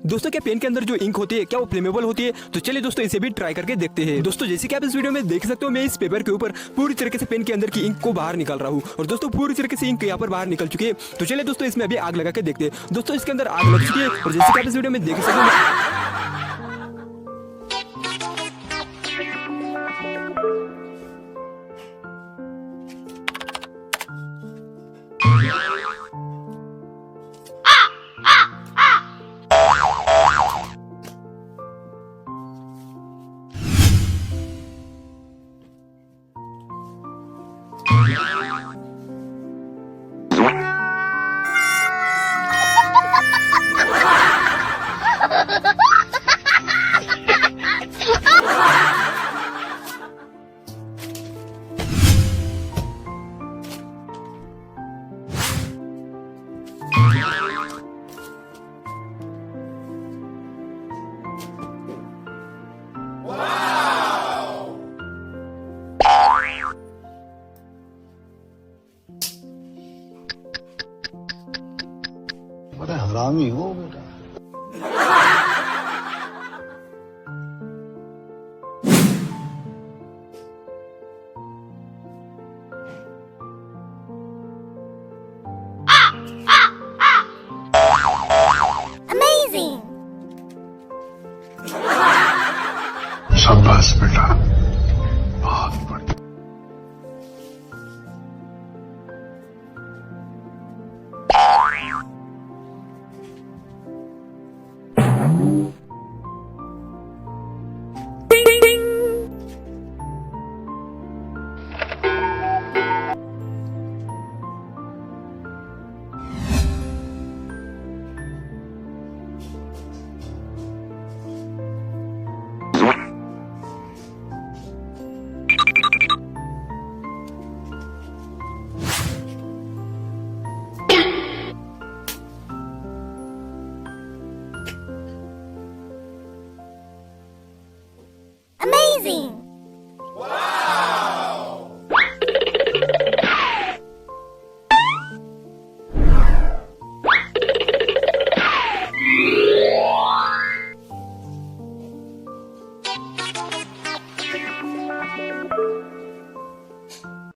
दोस्तों क्या पेन के अंदर जो इंक होती है क्या वो फ्लेमेबल होती है? तो चलिए दोस्तों इसे भी ट्राई करके देखते हैं। दोस्तों जैसे कि आप इस वीडियो में देख सकते हो, मैं इस पेपर के ऊपर पूरी तरीके से पेन के अंदर की इंक को बाहर निकाल रहा हूँ और दोस्तों पूरी तरीके से इंक यहाँ पर बाहर निकल चुकी है। तो चलिए दोस्तों इसमें अभी आग लगा के देखते हैं। दोस्तों इसके अंदर आग लग चुकी है और जैसे कि आप इस वीडियो में देख सकते हो बड़ा हरामी हो बेटा। शाबाश बेटा, बहुत बढ़िया। Amazing!